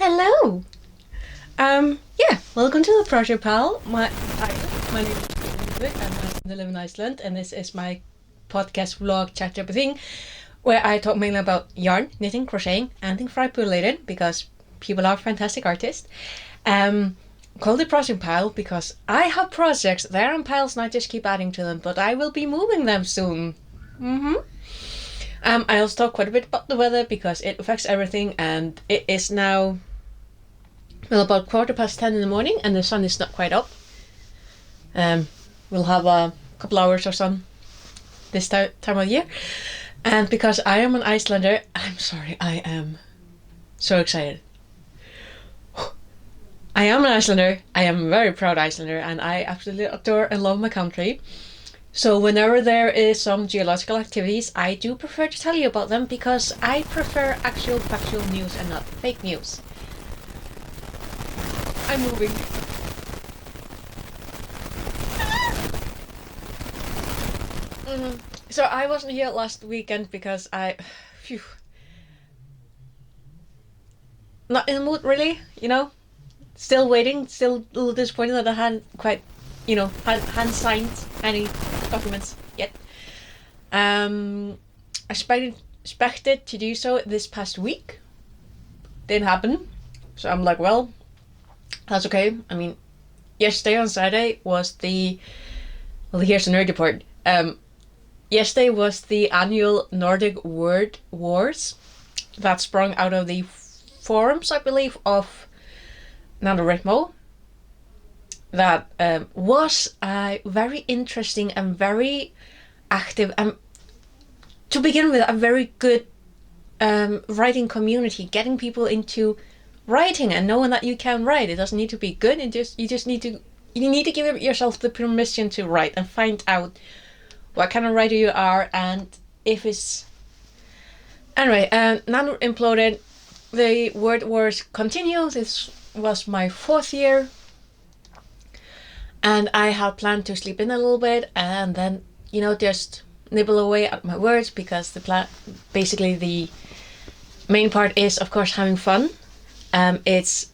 Hello. Welcome to the Project Pal. My name is Elizabeth, and I live in Iceland, and this is my podcast vlog chat type of thing, where I talk mainly about yarn, knitting, crocheting, anything Freiburg related, because people are fantastic artists. Called it Project Pile because I have projects there on piles and I just keep adding to them, but I will be moving them soon. I also talk quite a bit about the weather because it affects everything, and it is now about 10:15 in the morning, and the sun is not quite up. We'll have a couple hours or sun this time of year, and because I am an Icelander, I am so excited. I am an Icelander. I am a very proud Icelander, and I absolutely adore and love my country. So whenever there is some geological activities, I do prefer to tell you about them because I prefer actual factual news and not fake news. I'm moving. So I wasn't here last weekend because not in the mood really, Still waiting, still a little disappointed that I hadn't quite, hadn't signed any documents yet. I expected to do so this past week. Didn't happen. So I'm like, well, that's okay. I mean, yesterday on Saturday was here's the nerdy part. Yesterday was the annual Nordic Word Wars that sprung out of the forums, I believe, of NaNoWriMo. That was very interesting and very active, and to begin with, a very good writing community, getting people into writing and knowing that you can write. It doesn't need to be good. You need to give yourself the permission to write and find out what kind of writer you are, and if it's anyway. Nano imploded. The word wars continue. This was my 4th year, and I had planned to sleep in a little bit and then just nibble away at my words, because basically the main part is, of course, having fun. It's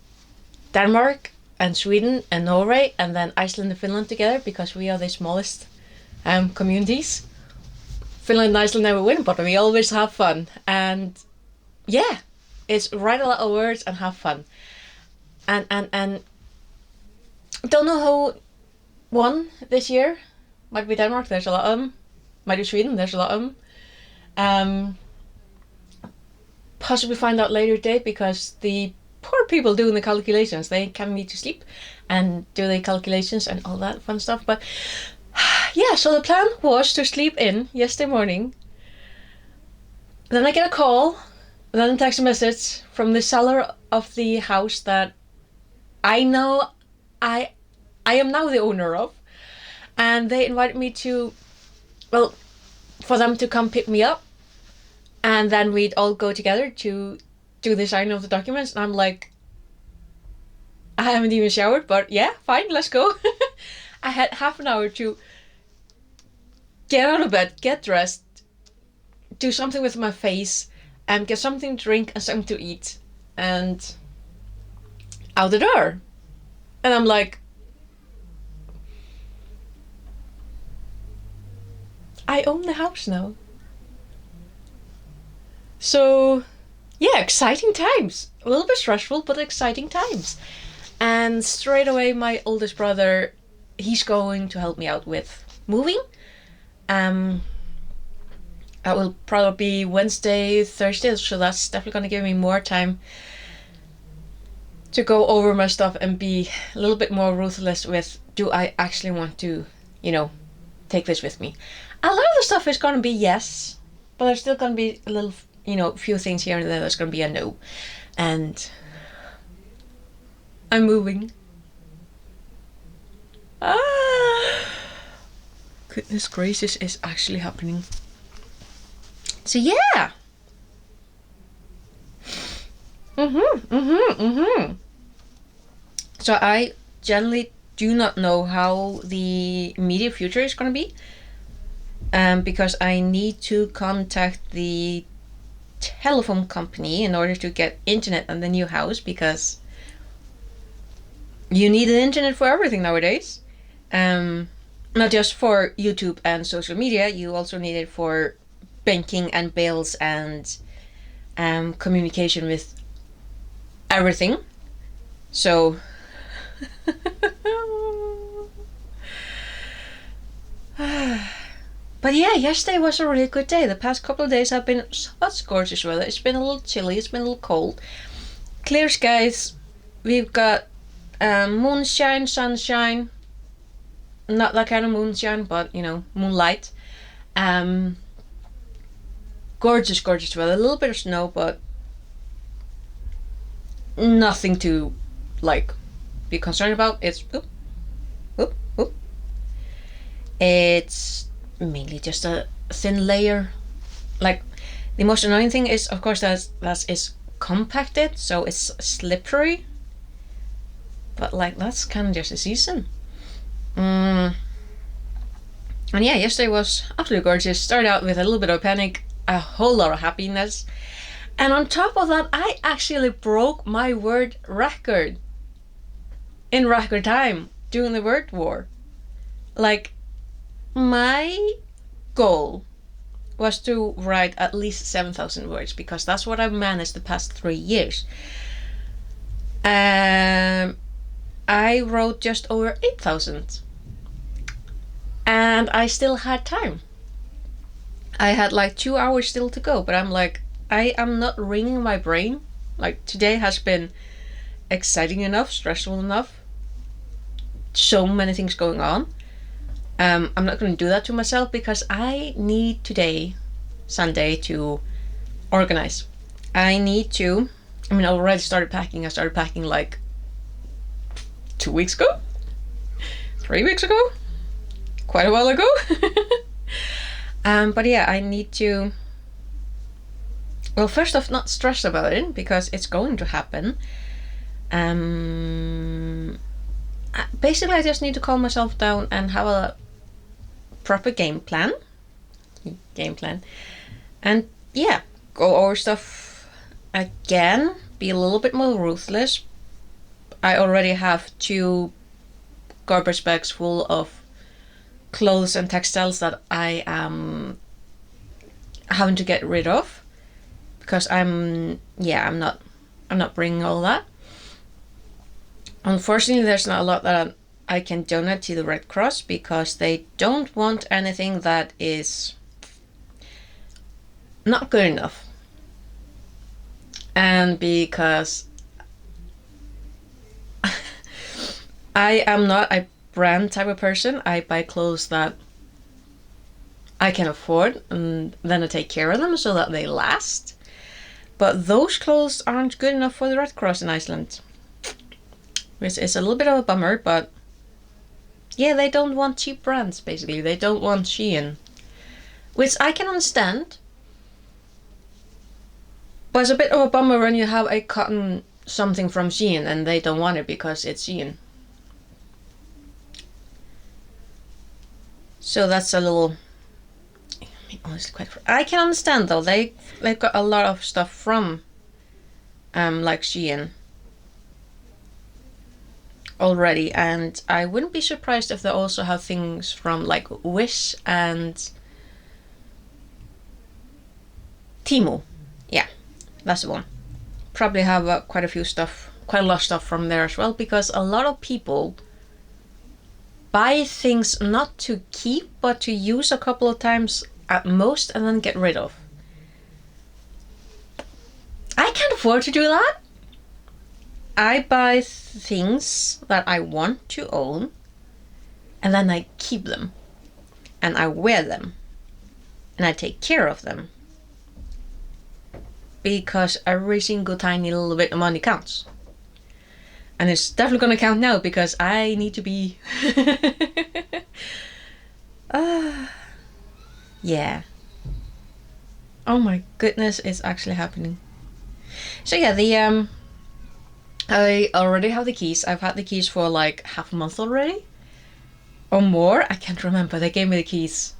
Denmark and Sweden and Norway, and then Iceland and Finland together, because we are the smallest communities. Finland and Iceland never win, but we always have fun. And yeah, it's write a lot of words and have fun. And don't know who won this year. Might be Denmark, there's a lot of them. Might be Sweden, there's a lot of them. Possibly find out later today, because the poor people doing the calculations, they can need to sleep and do the calculations and all that fun stuff. But yeah, so the plan was to sleep in yesterday morning. Then I get a call, then a text message from the seller of the house that I know I am now the owner of, and they invited me for them to come pick me up, and then we'd all go together to do the signing of the documents. And I'm like, I haven't even showered, but yeah, fine, let's go. I had half an hour to get out of bed, get dressed, do something with my face, and get something to drink and something to eat, and out the door. And I'm like, I own the house now. So yeah, exciting times. A little bit stressful, but exciting times. And straight away, my oldest brother, he's going to help me out with moving. That will probably be Wednesday, Thursday, so that's definitely going to give me more time to go over my stuff and be a little bit more ruthless with, do I actually want to, take this with me? A lot of the stuff is going to be yes, but there's still going to be a little, few things here and there that's going to be a no. And I'm moving. Goodness gracious, is actually happening. So yeah. So I generally do not know how the immediate future is going to be, because I need to contact the telephone company in order to get internet on the new house, because you need an internet for everything nowadays. Not just for YouTube and social media, you also need it for banking and bills and communication with everything. So but yeah, yesterday was a really good day. The past couple of days have been such gorgeous weather. It's been a little chilly, it's been a little cold. Clear skies. We've got moonshine, sunshine. Not that kind of moonshine, but moonlight. Gorgeous, gorgeous weather. A little bit of snow, but nothing to be concerned about. It's oop, oop. It's mainly just a thin layer. The most annoying thing is, of course, that is compacted, so it's slippery. But that's kind of just the season. And yeah, yesterday was absolutely gorgeous. Started out with a little bit of panic, a whole lot of happiness, and on top of that, I actually broke my word record in record time during the word war. My goal was to write at least 7,000 words, because that's what I've managed the past 3 years. I wrote just over 8,000, and I still had time. I had 2 hours still to go, but I am not wringing my brain. Today has been exciting enough, stressful enough, so many things going on. I'm not going to do that to myself, because I need today, Sunday, to organize. I already started packing. I started packing 2 weeks ago, 3 weeks ago, quite a while ago. But yeah, I need to, well, first off, not stress about it, because it's going to happen. Basically, I just need to calm myself down and have a proper game plan, and yeah, go over stuff again, be a little bit more ruthless. I already have 2 garbage bags full of clothes and textiles that I am having to get rid of, because I'm not bringing all that. Unfortunately, there's not a lot that I can donate to the Red Cross, because they don't want anything that is not good enough. And because I am not a brand type of person, I buy clothes that I can afford, and then I take care of them so that they last. But those clothes aren't good enough for the Red Cross in Iceland, which is a little bit of a bummer. But yeah, they don't want cheap brands, basically. They don't want Shein, which I can understand. But it's a bit of a bummer when you have a cotton something from Shein and they don't want it because it's Shein. So that's a little, honestly, quite. I can understand though. They've got a lot of stuff from Shein already, and I wouldn't be surprised if they also have things from Wish and Temu. Yeah, that's the one. Probably have quite a lot of stuff from there as well, because a lot of people buy things not to keep, but to use a couple of times at most and then get rid of. I can't afford to do that. I buy things that I want to own, and then I keep them, and I wear them, and I take care of them, because every single tiny little bit of money counts. And it's definitely gonna count now, because I need to be yeah. Oh my goodness, it's actually happening. So yeah, I already have the keys. I've had the keys for half a month already, or more. I can't remember. They gave me the keys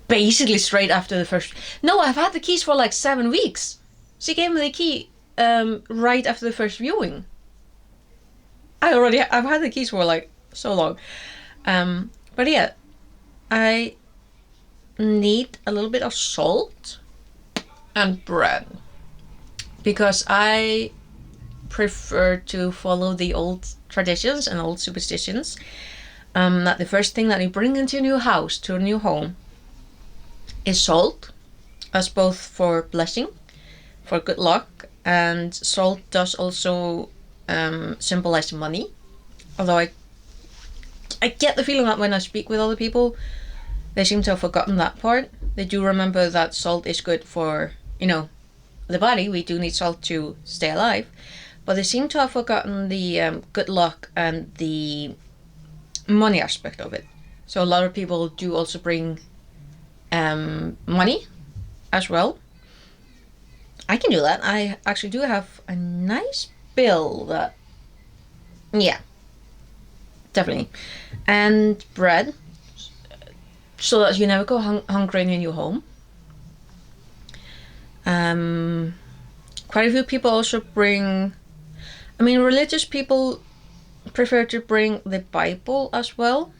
basically straight after the first. No, I've had the keys for like 7 weeks. She gave me the key right after the first viewing. I've had the keys for like so long. But yeah, I need a little bit of salt and bread because I prefer to follow the old traditions and old superstitions. That the first thing that you bring into a new house, to a new home, is salt, as both for blessing, for good luck, and salt does also symbolize money. Although I get the feeling that when I speak with other people, they seem to have forgotten that part. They do remember that salt is good for, the body. We do need salt to stay alive. But they seem to have forgotten the good luck and the money aspect of it. So a lot of people do also bring money as well. I can do that. I actually do have a nice bill that, yeah, definitely. And bread, so that you never go hungry in your new home. Quite a few people also bring, religious people prefer to bring the Bible as well.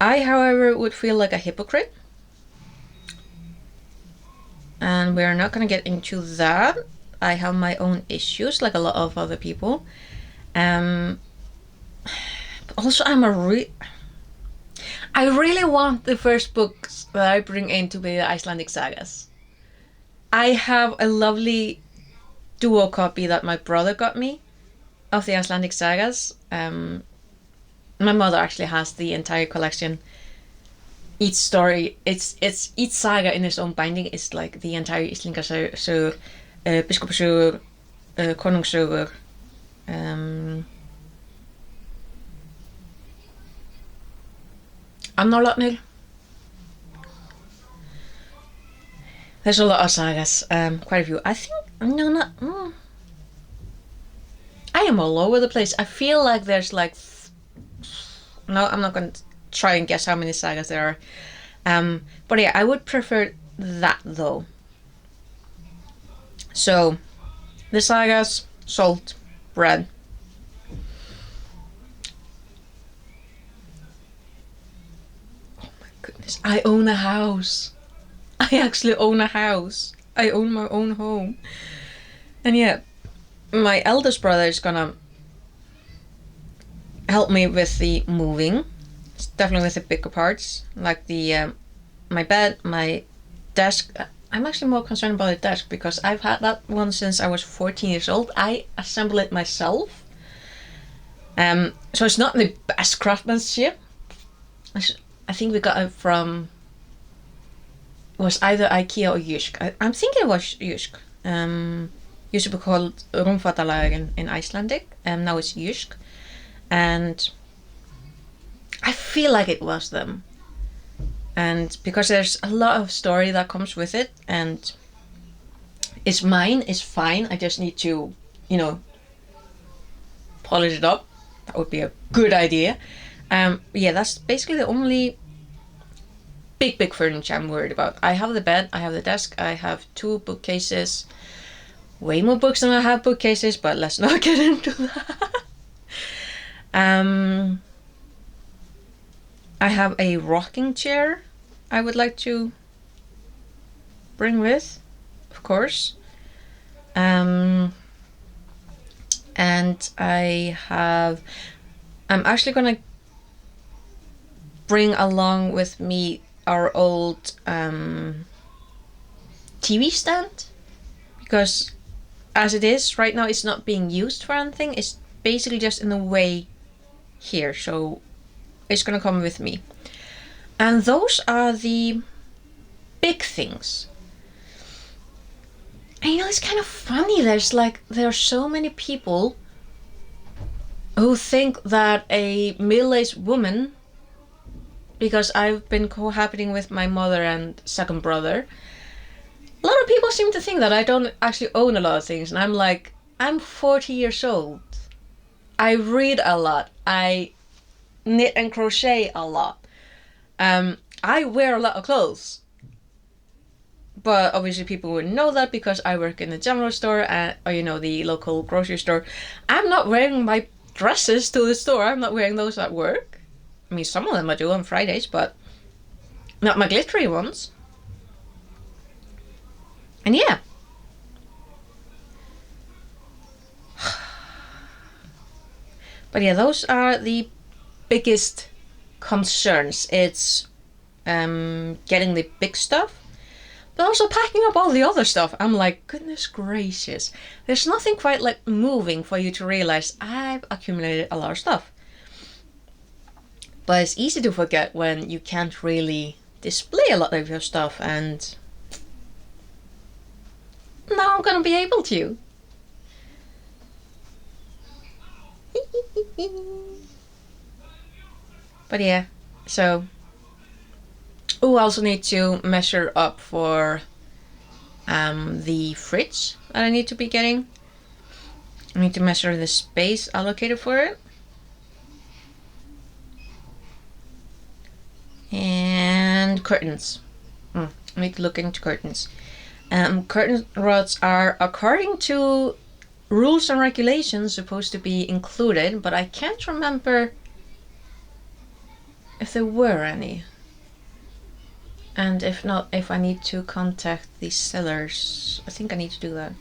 I, however, would feel like a hypocrite. And we're not going to get into that. I have my own issues, like a lot of other people. But also, I really want the first books that I bring in to be the Icelandic sagas. I have a lovely duo copy that my brother got me of the Icelandic sagas. My mother actually has the entire collection. Each story, it's each saga in its own binding is like the entire Íslendingasögur, biskupasögur, konungssögur, Annálarnir. There's a lot of sagas, quite a few. I think, no, not, I am all over the place. I feel like there's like, no, I'm not going to try and guess how many sagas there are. But yeah, I would prefer that though. So, the sagas, salt, bread. Oh my goodness, I own a house. I actually own a house. I own my own home. And yeah, my eldest brother is gonna help me with the moving. Definitely with the bigger parts, like the my bed, my desk. I'm actually more concerned about the desk because I've had that one since I was 14 years old. I assemble it myself. So it's not the best craftsmanship. I think we got it from, it was either IKEA or Jysk. I'm thinking it was Jysk. Used to be called Rúmfattalag in Icelandic, and now it's Jysk. And I feel like it was them. And because there's a lot of story that comes with it, and it's mine, it's fine. I just need to, polish it up. That would be a good idea. Yeah, that's basically the only big furniture I'm worried about. I have the bed, I have the desk, I have 2 bookcases. Way more books than I have bookcases, but let's not get into that. I have a rocking chair I would like to bring with, of course. And I'm actually gonna bring along with me our old TV stand, because as it is right now, it's not being used for anything. It's basically just in the way here, so it's gonna come with me. And those are the big things. And it's kind of funny. There are so many people who think that a middle-aged woman, because I've been cohabiting with my mother and second brother, a lot of people seem to think that I don't actually own a lot of things. And I'm like, I'm 40 years old. I read a lot. I knit and crochet a lot. I wear a lot of clothes. But obviously people wouldn't know that because I work in the general store or the local grocery store. I'm not wearing my dresses to the store. I'm not wearing those at work. I mean, some of them I do on Fridays, but not my glittery ones. And yeah. But yeah, those are the biggest concerns. It's getting the big stuff, but also packing up all the other stuff. I'm like, goodness gracious. There's nothing quite like moving for you to realize I've accumulated a lot of stuff. But it's easy to forget when you can't really display a lot of your stuff, and now I'm gonna be able to. But yeah, so I also need to measure up for the fridge that I need to be getting. I need to measure the space allocated for it. And curtains. I need to look into curtains. Curtain rods are, according to rules and regulations, supposed to be included, but I can't remember if there were any. And if not, if I need to contact the sellers. I think I need to do that.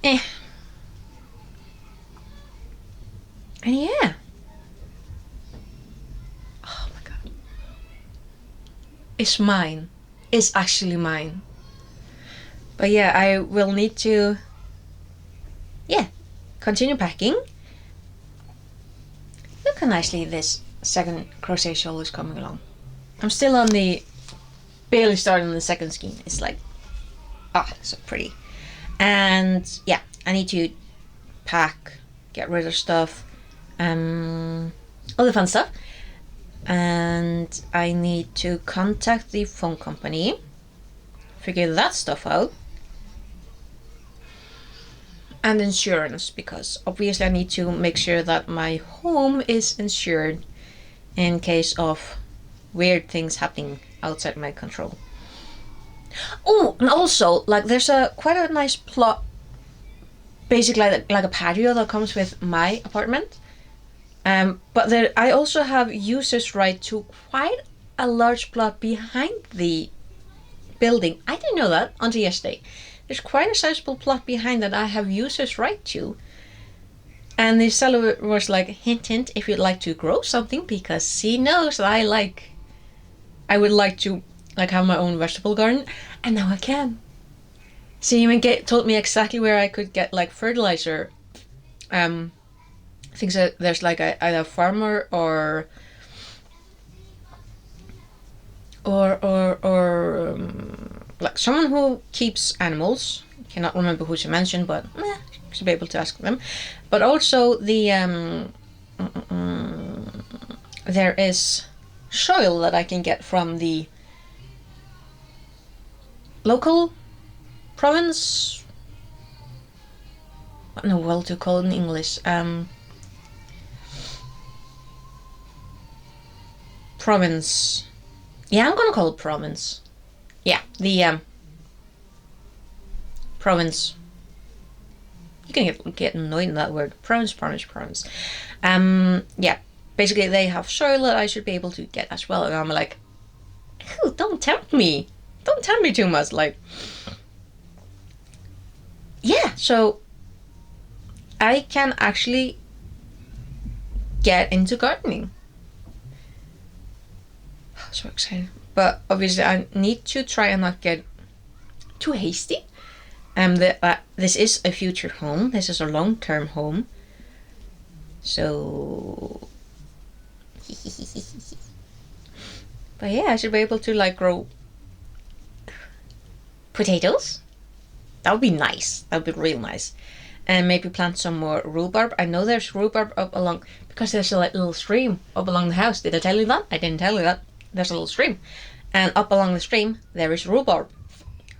And yeah. Oh my god. It's mine. It's actually mine. But yeah, I will need to continue packing. Look how nicely this second crochet shawl is coming along. I'm still on barely starting on the second skein. It's like, so pretty. And yeah, I need to pack, get rid of stuff, all the fun stuff. And I need to contact the phone company, figure that stuff out. And insurance, because obviously I need to make sure that my home is insured in case of weird things happening outside my control. Oh, and also, like, there's quite a nice plot, basically like a patio that comes with my apartment. But I also have users right to quite a large plot behind the building. I didn't know that until yesterday. There's quite a sizable plot behind that I have users right to. And the seller was like, hint, hint, if you'd like to grow something, because he knows that I would like to like have my own vegetable garden, and now I can. So he even told me exactly where I could get like fertilizer. I think that there's like either a farmer or like someone who keeps animals. Cannot remember who she mentioned, but should be able to ask them. But also the there is soil that I can get from the local province. I don't know what to call it in English. Province. Yeah, I'm gonna call it province. Yeah, the province. You can get annoyed in that word. Province. Yeah, basically they have soil that I should be able to get as well, and I'm like, ew, don't tempt me. Don't tempt me too much. Like, yeah, so I can actually get into gardening. So excited. But obviously I need to try and not get too hasty. This is a future home. This is a long-term home. So but yeah, I should be able to like grow potatoes. That would be nice. That would be real nice. And maybe plant some more rhubarb. I know there's rhubarb up along, because there's a little stream up along the house. Did I tell you that? I didn't tell you that. There's a little stream. And up along the stream, there is rhubarb.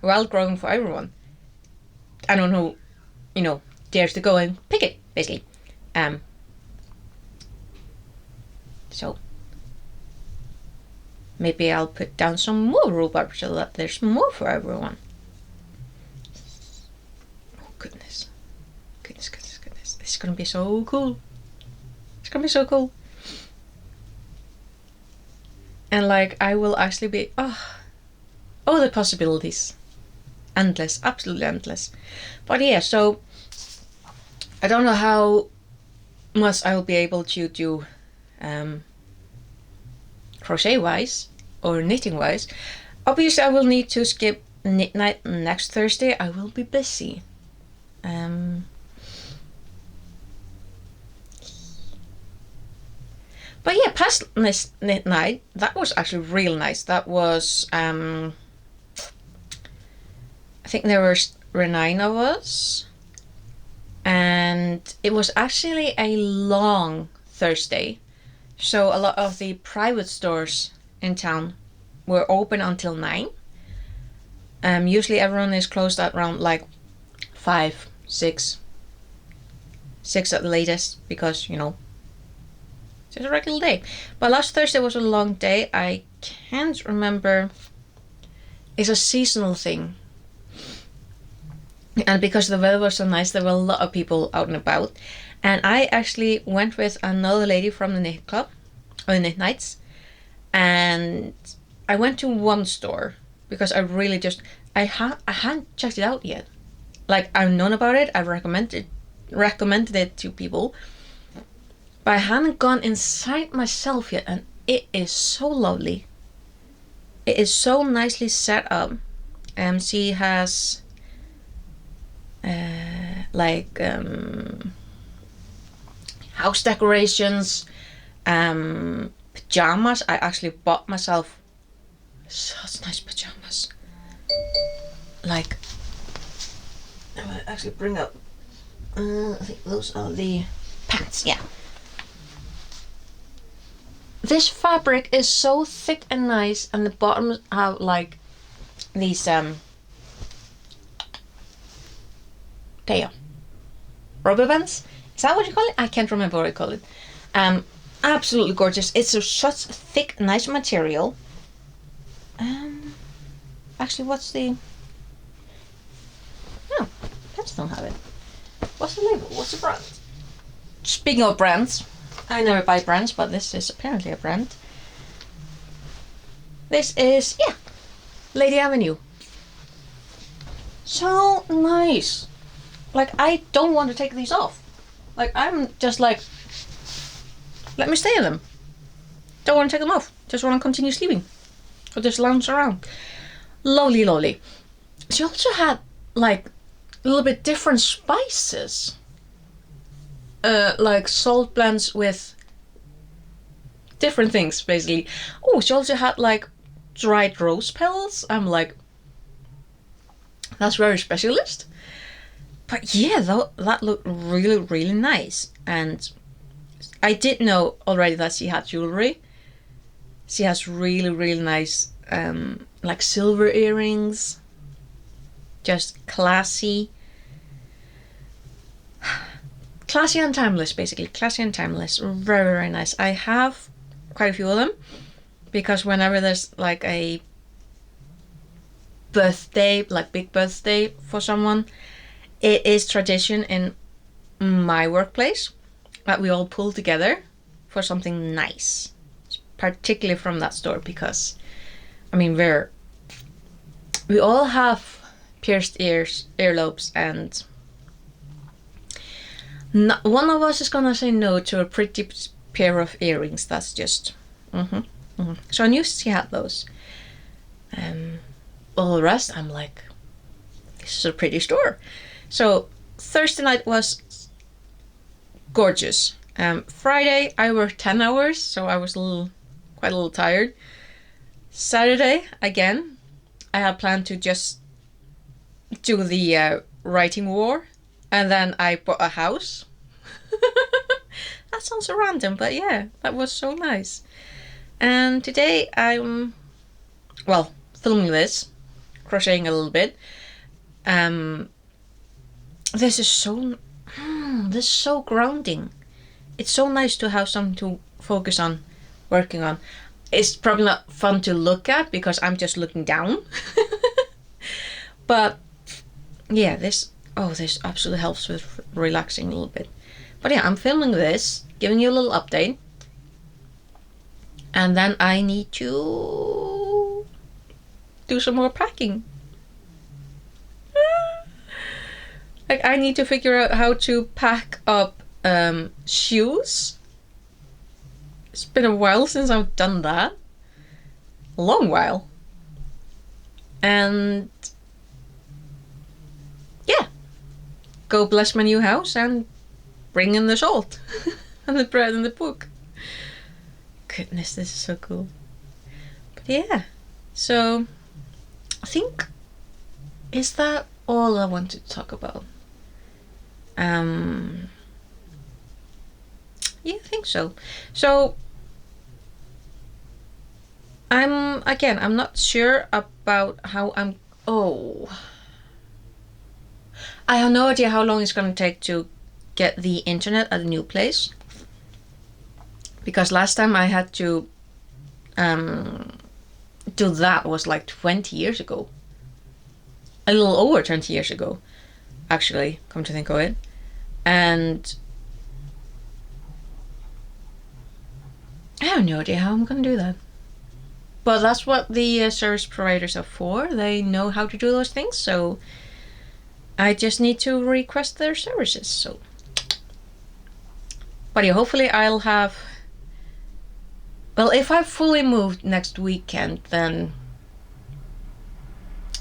Wild growing for everyone. I don't know, dares to go and pick it, basically. So maybe I'll put down some more rhubarb so that there's more for everyone. Oh goodness. Goodness. This is gonna be so cool. It's gonna be so cool. And like I will actually be the possibilities. Endless, absolutely endless. But yeah, so I don't know how much I will be able to do crochet wise or knitting wise. Obviously I will need to skip knit night next Thursday. I will be busy. But yeah, past knit night, that was actually real nice. That was I think there were 9 of us, and it was actually a long Thursday, so a lot of the private stores in town were open until 9. Usually everyone is closed at around like 5, 6 at the latest, because it's just a regular day. But last Thursday was a long day. I can't remember. It's a seasonal thing. And because the weather was so nice, there were a lot of people out and about. And I actually went with another lady from the knit club, or the knit nights. And I went to one store because I really just, I hadn't checked it out yet. Like, I've known about it, I've recommended it to people, but I hadn't gone inside myself yet, and it is so lovely. It is so nicely set up. She has house decorations, pajamas. I actually bought myself such nice pajamas. Like, I'm gonna actually bring up, I think those are the pants, yeah. This fabric is so thick and nice, and the bottoms have like these rubber bands. Is that what you call it? I can't remember what I call it. Absolutely gorgeous. It's such thick, nice material. Actually, what's the? No, pets don't have it. What's the label? What's the brand? Speaking of brands, I never buy brands, but this is apparently a brand. This is, Lady Avenue. So nice. Like, I don't want to take these off. Like, I'm just like, let me stay in them. Don't want to take them off. Just want to continue sleeping. Or just lounge around. Lovely, lovely. She also had, like, a little bit different spices. Like salt blends with different things, basically. Oh, she also had, like, dried rose petals. I'm like, that's very specialist. But yeah, that looked really, really nice. And I did know already that she had jewelry. She has really, really nice, like silver earrings. Just classy. Classy and timeless, basically. Classy and timeless. Very, very nice. I have quite a few of them, because whenever there's like a birthday, like big birthday for someone, it is tradition in my workplace that we all pull together for something nice, particularly from that store, because I mean we all have pierced earlobes, and not one of us is gonna say no to a pretty pair of earrings. That's just So I knew she had those. All the rest, I'm like, this is a pretty store. So Thursday night was gorgeous. Friday I worked 10 hours, so I was quite a little tired. Saturday again, I had planned to just do the writing war, and then I bought a house. That sounds so random, but yeah, that was so nice. And today I'm, filming this, crocheting a little bit. This is so grounding. It's so nice to have something to focus on, working on. it's probably not fun to look at because I'm just looking down. But yeah, this absolutely helps with relaxing a little bit. But yeah, I'm filming this, giving you a little update. And then I need to do some more packing. Like, I need to figure out how to pack up shoes. It's been a while since I've done that. A long while. And yeah, go bless my new house and bring in the salt and the bread and the book. Goodness, this is so cool. But yeah, so I think, is that all I wanted to talk about? Yeah, I think so. So I'm not sure about how I have no idea how long it's gonna take to get the internet at a new place. Because last time I had to do that was like 20 years ago. A little over 20 years ago, actually, come to think of it. And I have no idea how I'm gonna do that. But that's what the service providers are for. They know how to do those things, so I just need to request their services. So, but yeah, hopefully I'll have. Well, if I've fully moved next weekend, then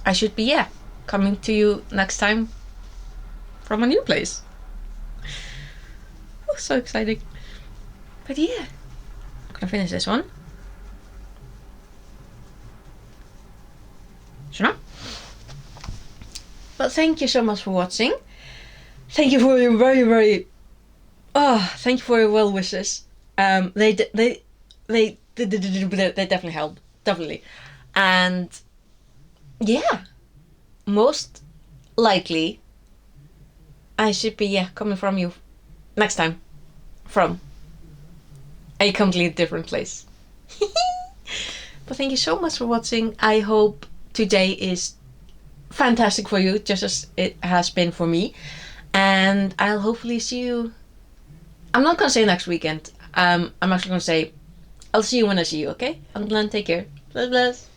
I should be coming to you next time from a new place. Oh, so exciting! But yeah, I'm gonna finish this one. Sånä. But thank you so much for watching. Thank you for your thank you for your well wishes. They definitely help, definitely. And yeah, most likely I should be coming from you next time from a completely different place. But thank you so much for watching. I hope today is fantastic for you, just as it has been for me. And I'll hopefully see you. I'm not gonna say next weekend. I'm actually gonna say I'll see you when I see you, okay? Until then, take care. Bless, bless.